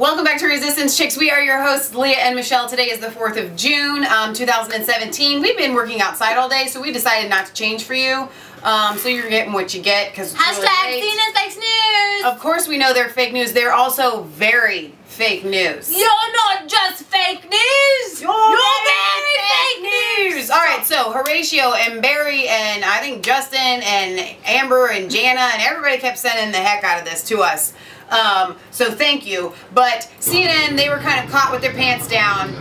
Welcome back to Resistance Chicks. We are your hosts, Leah and Michelle. Today is the 4th of June, 2017. We've been working outside all day, so we decided not to change for you. So you're getting what you get because hashtag seen as fake news. Of course we know they're fake news. They're also very fake news. You're not just fake news. You're very fake news. All right, so Horatio and Barry and I think Justin and Amber and Jana and everybody kept sending the heck out of this to us. So thank you. But CNN, they were kind of caught with their pants down,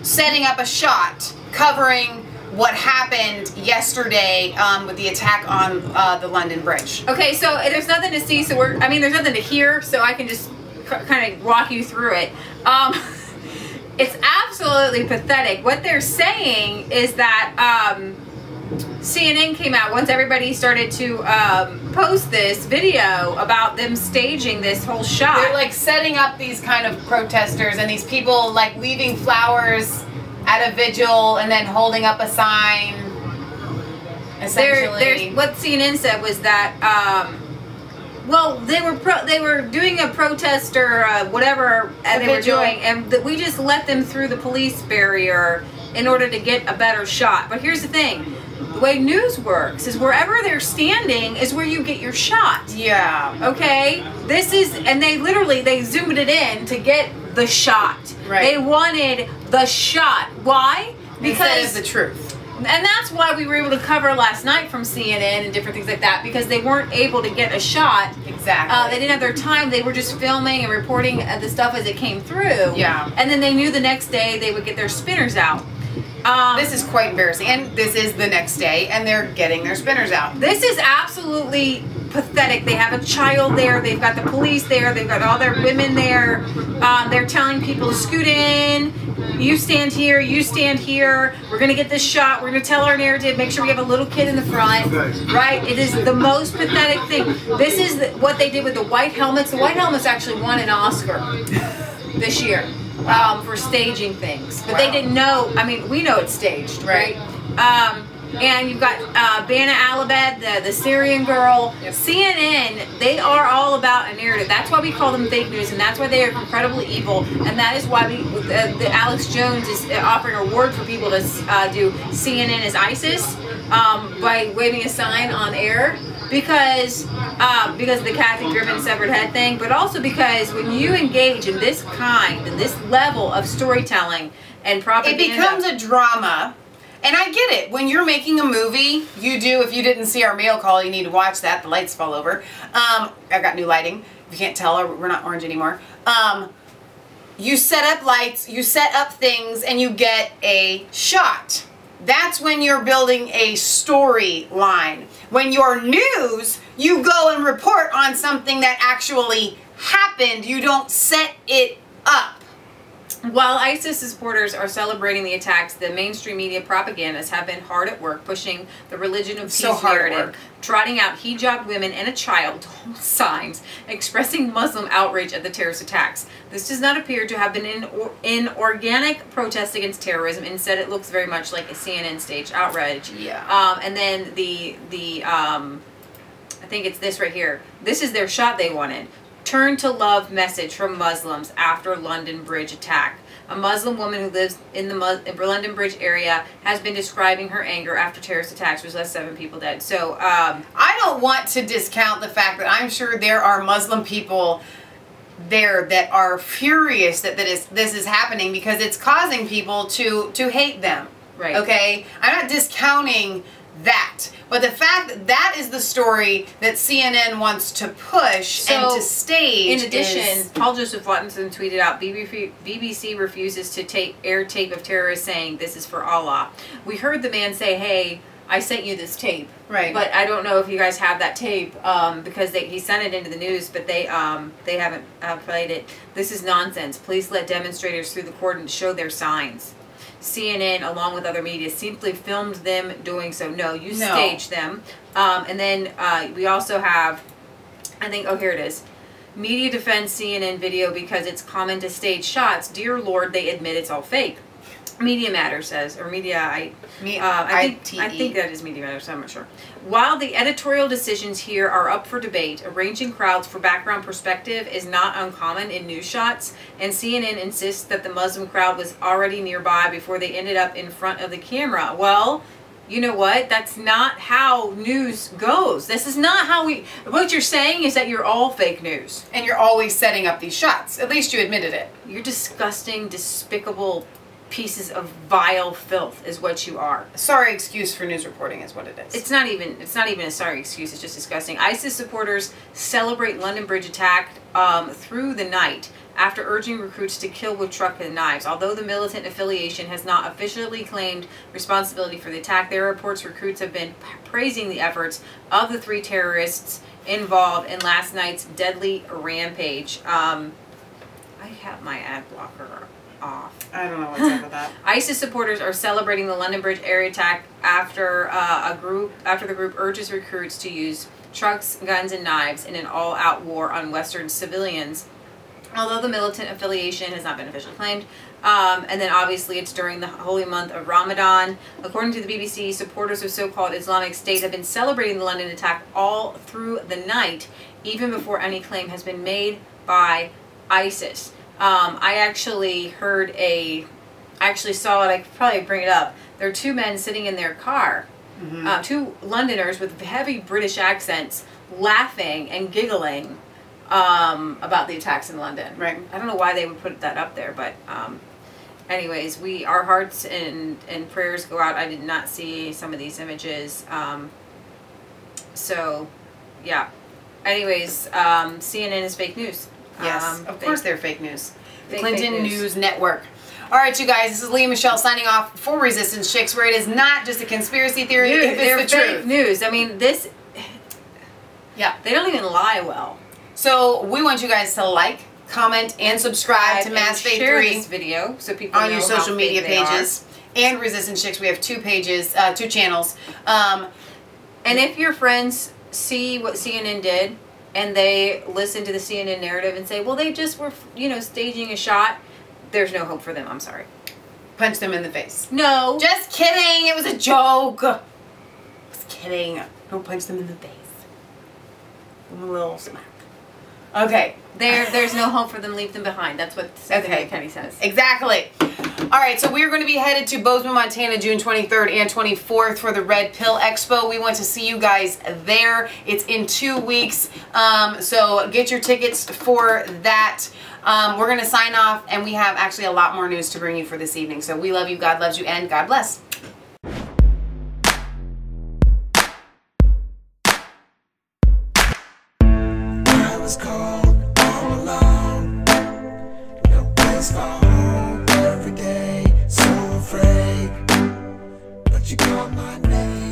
setting up a shot covering what happened yesterday with the attack on the London Bridge. Okay, so there's nothing to see, so there's nothing to hear, so I can just kind of walk you through it. It's absolutely pathetic. What they're saying is that CNN came out once everybody started to post this video about them staging this whole shot. They're like setting up these kind of protesters and these people like leaving flowers at a vigil and then holding up a sign. Essentially, what CNN said was that well, they were doing a protest or whatever they were doing, and that we just let them through the police barrier in order to get a better shot. But here's the thing. The way news works is wherever they're standing is where you get your shot. Yeah. Okay? This is, and they zoomed it in to get the shot. Right. They wanted the shot. Why? Because instead of the truth. And that's why we were able to cover last night from CNN and different things like that, because they weren't able to get a shot. Exactly. They didn't have their time. They were just filming and reporting the stuff as it came through. Yeah. And then they knew the next day they would get their spinners out. This is quite embarrassing, and this is the next day, and they're getting their spinners out. This is absolutely pathetic. They have a child there. They've got the police there. They've got all their women there. They're telling people to scoot in. You stand here. You stand here. We're going to get this shot. We're going to tell our narrative. Make sure we have a little kid in the front. Right? It is the most pathetic thing. This is what they did with the white helmets. The white helmets actually won an Oscar this year. For staging things, but they didn't know. I mean, we know it's staged, right? And you've got Bana Alabed, the Syrian Girl. Yep. CNN, they are all about a narrative. That's why we call them fake news, and that's why they are incredibly evil. And that is why the Alex Jones is offering a reward for people to do CNN as ISIS by waving a sign on air. Because of the Kathy Griffin severed head thing, but also because when you engage in this level of storytelling and propaganda, it becomes a drama. And I get it. When you're making a movie, you do. If you didn't see our mail call, you need to watch that. The lights fall over. I've got new lighting. If you can't tell, we're not orange anymore. You set up lights, you set up things, and you get a shot. That's when you're building a storyline. When you're news, you go and report on something that actually happened. You don't set it up. While ISIS supporters are celebrating the attacks, the mainstream media propagandists have been hard at work pushing the religion of peace narrative, trotting out hijab women and a child to hold signs expressing Muslim outrage at the terrorist attacks. This does not appear to have been in organic protest against terrorism. Instead, it looks very much like a CNN staged outrage. Yeah. And then I think it's this right here. This is their shot they wanted. Turn to love message from Muslims after London Bridge attack. A Muslim woman who lives in the London Bridge area has been describing her anger after terrorist attacks, which left 7 people dead. So I don't want to discount the fact that I'm sure there are Muslim people there that are furious that this is happening because it's causing people to hate them. Right. Okay? I'm not discounting that. But the fact that that is the story that CNN wants to push and to stage. In addition, Paul Joseph Watson tweeted out, BBC refuses to air tape of terrorists saying this is for Allah. We heard the man say, hey, I sent you this tape. Right. But I don't know if you guys have that tape because he sent it into the news, but they haven't played it. This is nonsense. Please let demonstrators through the cordon show their signs. CNN, along with other media, simply filmed them doing so. No, you staged them. And then we also have, I think, oh, here it is. Media defends CNN video because it's common to stage shots. Dear Lord, they admit it's all fake. Media Matter says, or Media, I think that is Media Matter, so I'm not sure. While the editorial decisions here are up for debate, arranging crowds for background perspective is not uncommon in news shots, and CNN insists that the Muslim crowd was already nearby before they ended up in front of the camera. Well, you know what? That's not how news goes. This is not how we... What you're saying is that you're all fake news. And you're always setting up these shots. At least you admitted it. You're disgusting, despicable pieces of vile filth is what you are. Sorry excuse for news reporting is what it is. It's not even a sorry excuse. It's just disgusting. ISIS supporters celebrate London Bridge attack through the night after urging recruits to kill with truck and knives. Although the militant affiliation has not officially claimed responsibility for the attack, there are reports recruits have been praising the efforts of the 3 terrorists involved in last night's deadly rampage. I have my ad blocker off. I don't know what's up with that. ISIS supporters are celebrating the London Bridge area attack after the group urges recruits to use trucks, guns, and knives in an all-out war on Western civilians. Although the militant affiliation has not been officially claimed. And then obviously it's during the holy month of Ramadan. According to the BBC, supporters of so-called Islamic State have been celebrating the London attack all through the night, even before any claim has been made by ISIS. I actually saw it, I could probably bring it up. There are 2 men sitting in their car, 2 Londoners with heavy British accents, laughing and giggling about the attacks in London. Right. I don't know why they would put that up there, but anyways, our hearts and prayers go out. I did not see some of these images. So, yeah. Anyways, CNN is fake news. Yes, of course they're fake news. The Fake Clinton news. News Network. All right, you guys, this is Leah Michelle signing off for Resistance Chicks, where it is not just a conspiracy theory, Dude, they're it's the fake truth. news. I mean, this... Yeah. They don't even lie well. So we want you guys to like, comment, and subscribe to Mass Faith share 3 this video so people on know your how social media fake they are. pages. And Resistance Chicks, we have 2 pages, 2 channels. And if your friends see what CNN did and they listen to the CNN narrative and say, well, they just were, you know, staging a shot, there's no hope for them. I'm sorry. Punch them in the face. No. Just kidding. It was a joke. Just kidding. Don't punch them in the face. Give them a little smack. Okay. There's no hope for them. Leave them behind. That's what Senator Kenny says. Exactly. All right, so we're going to be headed to Bozeman, Montana, June 23rd and 24th for the Red Pill Expo. We want to see you guys there. It's in 2 weeks, so get your tickets for that. We're going to sign off, and we have actually a lot more news to bring you for this evening. So we love you, God loves you, and God bless. I was cold all alone, no place for home every day, so afraid, but you called my name.